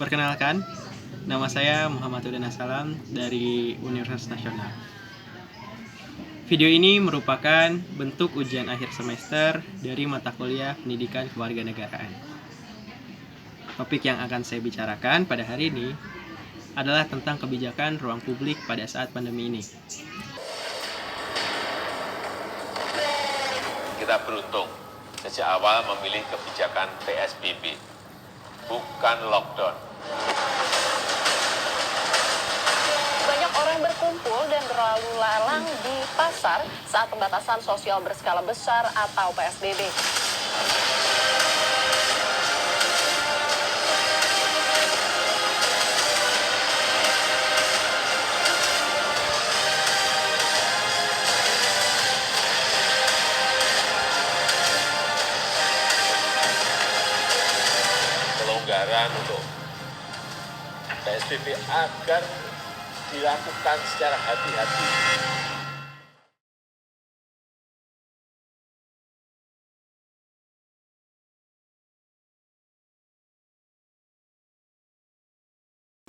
Perkenalkan, nama saya Muhammad Udin Assalam dari Universitas Nasional. Video ini merupakan bentuk ujian akhir semester dari mata kuliah Pendidikan Kewarganegaraan. Topik yang akan saya bicarakan pada hari ini adalah tentang kebijakan ruang publik pada saat pandemi ini. Kita beruntung sejak awal memilih kebijakan PSBB, bukan lockdown. Banyak orang berkumpul dan berlalu lalang di pasar saat pembatasan sosial berskala besar atau PSBB. Pelonggaran untuk PSBB agar dilakukan secara hati-hati.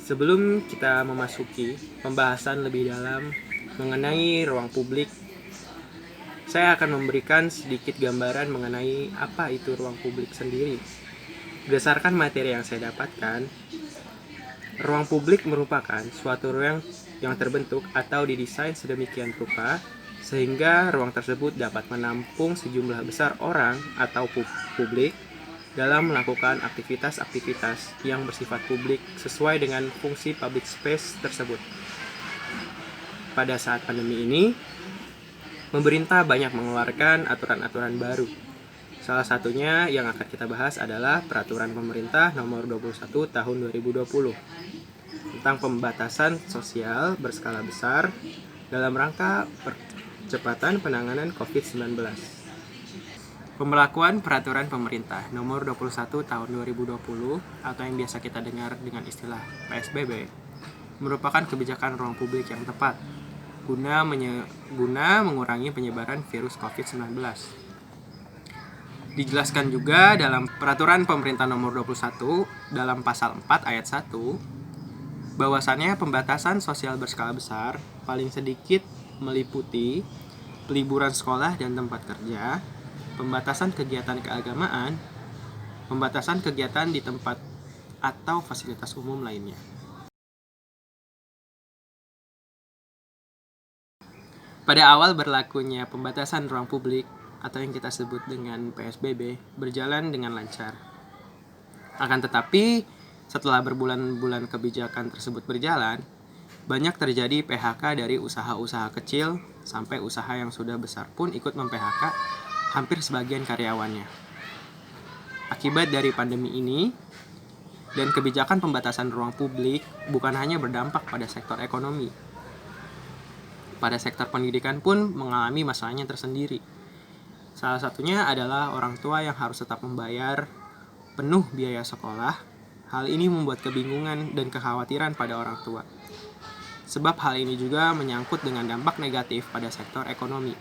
Sebelum kita memasuki pembahasan lebih dalam mengenai ruang publik, saya akan memberikan sedikit gambaran mengenai apa itu ruang publik sendiri. Berdasarkan materi yang saya dapatkan, ruang publik merupakan suatu ruang yang terbentuk atau didesain sedemikian rupa sehingga ruang tersebut dapat menampung sejumlah besar orang atau publik dalam melakukan aktivitas-aktivitas yang bersifat publik sesuai dengan fungsi public space tersebut. Pada saat pandemi ini, pemerintah banyak mengeluarkan aturan-aturan baru. Salah satunya yang akan kita bahas adalah Peraturan Pemerintah Nomor 21 Tahun 2020 tentang pembatasan sosial berskala besar dalam rangka percepatan penanganan COVID-19. Pemberlakuan Peraturan Pemerintah Nomor 21 Tahun 2020 atau yang biasa kita dengar dengan istilah PSBB merupakan kebijakan ruang publik yang tepat guna mengurangi penyebaran virus COVID-19. Dijelaskan juga dalam Peraturan Pemerintah Nomor 21 dalam Pasal 4 Ayat 1 bahwasannya pembatasan sosial berskala besar paling sedikit meliputi peliburan sekolah dan tempat kerja, pembatasan kegiatan keagamaan, pembatasan kegiatan di tempat atau fasilitas umum lainnya. Pada awal berlakunya pembatasan ruang publik atau yang kita sebut dengan PSBB berjalan dengan lancar. Akan tetapi, setelah berbulan-bulan kebijakan tersebut berjalan, banyak terjadi PHK dari usaha-usaha kecil sampai usaha yang sudah besar pun ikut mem-PHK hampir sebagian karyawannya. Akibat dari pandemi ini dan kebijakan pembatasan ruang publik bukan hanya berdampak pada sektor ekonomi. Pada sektor pendidikan pun mengalami masalahnya tersendiri. Salah satunya adalah orang tua yang harus tetap membayar penuh biaya sekolah. Hal ini membuat kebingungan dan kekhawatiran pada orang tua. Sebab hal ini juga menyangkut dengan dampak negatif pada sektor ekonomi.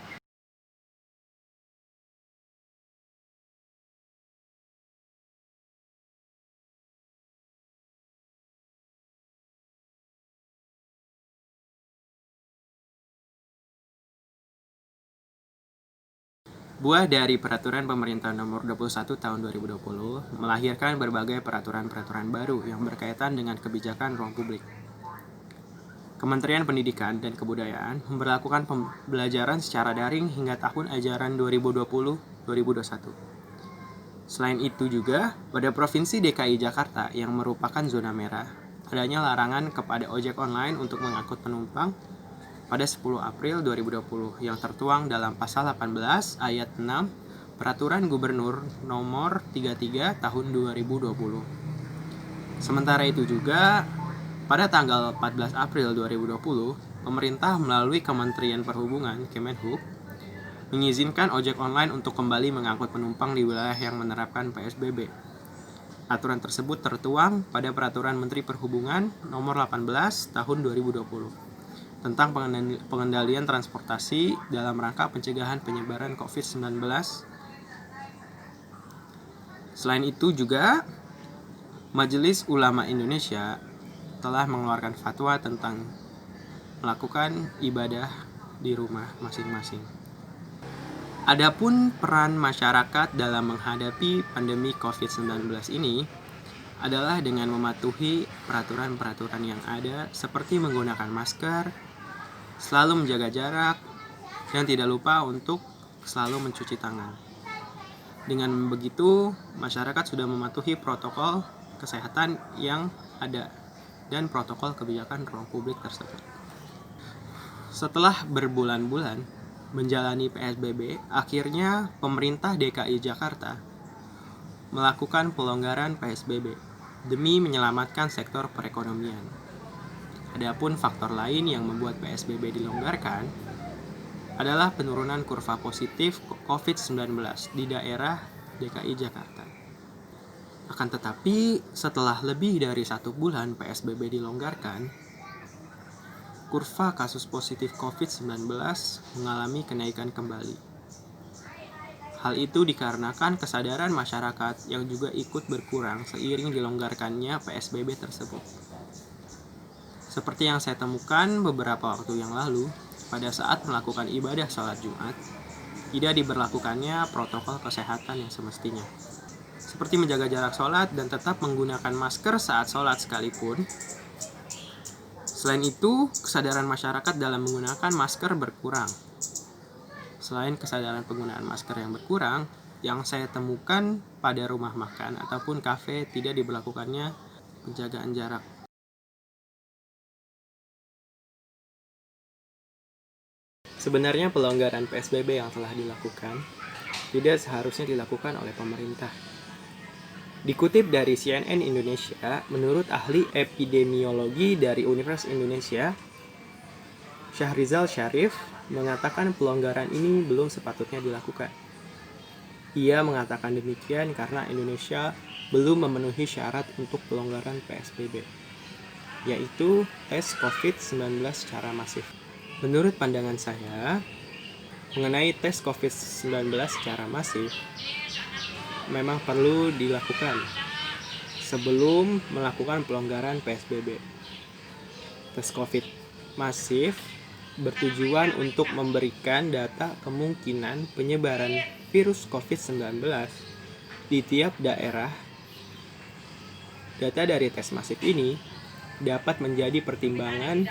Buah dari Peraturan Pemerintah Nomor 21 Tahun 2020 melahirkan berbagai peraturan-peraturan baru yang berkaitan dengan kebijakan ruang publik. Kementerian Pendidikan dan Kebudayaan memberlakukan pembelajaran secara daring hingga tahun ajaran 2020-2021. Selain itu juga, pada Provinsi DKI Jakarta yang merupakan zona merah, adanya larangan kepada ojek online untuk mengangkut penumpang pada 10 April 2020 yang tertuang dalam Pasal 18 Ayat 6 Peraturan Gubernur Nomor 33 Tahun 2020. Sementara itu juga, pada tanggal 14 April 2020, pemerintah melalui Kementerian Perhubungan Kemenhub mengizinkan ojek online untuk kembali mengangkut penumpang di wilayah yang menerapkan PSBB. Aturan tersebut tertuang pada Peraturan Menteri Perhubungan Nomor 18 Tahun 2020 tentang pengendalian transportasi dalam rangka pencegahan penyebaran COVID-19. Selain itu juga, Majelis Ulama Indonesia telah mengeluarkan fatwa tentang melakukan ibadah di rumah masing-masing. Adapun peran masyarakat dalam menghadapi pandemi COVID-19 ini adalah dengan mematuhi peraturan-peraturan yang ada seperti menggunakan masker, selalu menjaga jarak, dan tidak lupa untuk selalu mencuci tangan. Dengan begitu, masyarakat sudah mematuhi protokol kesehatan yang ada dan protokol kebijakan ruang publik tersebut. Setelah berbulan-bulan menjalani PSBB, akhirnya pemerintah DKI Jakarta melakukan pelonggaran PSBB demi menyelamatkan sektor perekonomian. Adapun faktor lain yang membuat PSBB dilonggarkan adalah penurunan kurva positif COVID-19 di daerah DKI Jakarta. Akan tetapi, setelah lebih dari 1 bulan PSBB dilonggarkan, kurva kasus positif COVID-19 mengalami kenaikan kembali. Hal itu dikarenakan kesadaran masyarakat yang juga ikut berkurang seiring dilonggarkannya PSBB tersebut. Seperti yang saya temukan beberapa waktu yang lalu, pada saat melakukan ibadah sholat Jumat, tidak diberlakukannya protokol kesehatan yang semestinya. Seperti menjaga jarak sholat dan tetap menggunakan masker saat sholat sekalipun. Selain itu, kesadaran masyarakat dalam menggunakan masker berkurang. Selain kesadaran penggunaan masker yang berkurang, yang saya temukan pada rumah makan ataupun kafe tidak diberlakukannya penjagaan jarak. Sebenarnya pelonggaran PSBB yang telah dilakukan tidak seharusnya dilakukan oleh pemerintah. Dikutip dari CNN Indonesia, menurut ahli epidemiologi dari Universitas Indonesia, Syahrizal Syarif, mengatakan pelonggaran ini belum sepatutnya dilakukan. Ia mengatakan demikian karena Indonesia belum memenuhi syarat untuk pelonggaran PSBB, yaitu tes COVID-19 secara masif. Menurut pandangan saya, mengenai tes COVID-19 secara masif, memang perlu dilakukan sebelum melakukan pelonggaran PSBB. Tes COVID masif bertujuan untuk memberikan data kemungkinan penyebaran virus COVID-19 di tiap daerah. Data dari tes masif ini dapat menjadi pertimbangan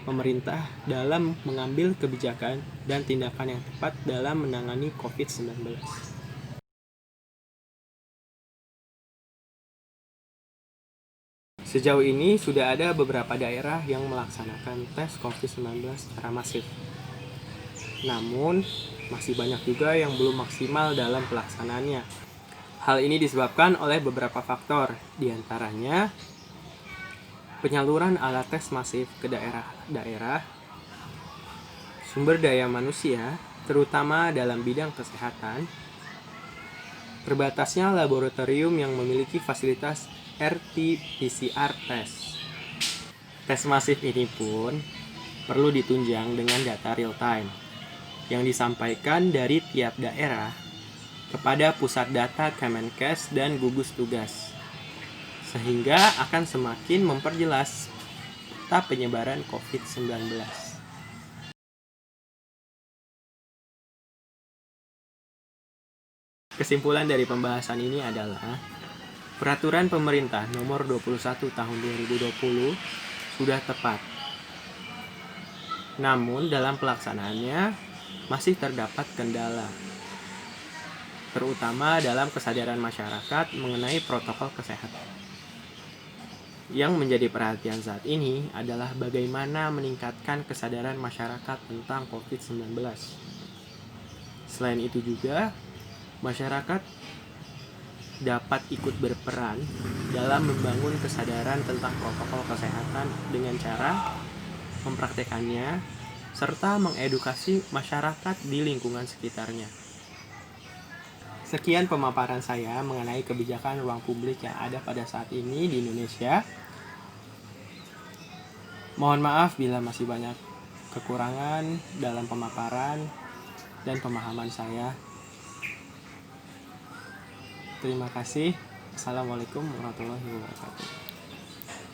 pemerintah dalam mengambil kebijakan dan tindakan yang tepat dalam menangani COVID-19. Sejauh ini sudah ada beberapa daerah yang melaksanakan tes COVID-19 secara masif. Namun, masih banyak juga yang belum maksimal dalam pelaksanaannya. Hal ini disebabkan oleh beberapa faktor, diantaranya penyaluran alat tes masif ke daerah-daerah, sumber daya manusia, terutama dalam bidang kesehatan, terbatasnya laboratorium yang memiliki fasilitas RT-PCR test. Tes masif ini pun perlu ditunjang dengan data real time yang disampaikan dari tiap daerah kepada pusat data Kemenkes dan gugus tugas, sehingga akan semakin memperjelas peta penyebaran COVID-19. Kesimpulan dari pembahasan ini adalah Peraturan Pemerintah Nomor 21 Tahun 2020 sudah tepat. Namun dalam pelaksanaannya masih terdapat kendala, terutama dalam kesadaran masyarakat mengenai protokol kesehatan. Yang menjadi perhatian saat ini adalah bagaimana meningkatkan kesadaran masyarakat tentang COVID-19. Selain itu juga, masyarakat dapat ikut berperan dalam membangun kesadaran tentang protokol kesehatan dengan cara mempraktekannya serta mengedukasi masyarakat di lingkungan sekitarnya. Sekian pemaparan saya mengenai kebijakan ruang publik yang ada pada saat ini di Indonesia. Mohon maaf bila masih banyak kekurangan dalam pemaparan dan pemahaman saya. Terima kasih. Assalamualaikum warahmatullahi wabarakatuh.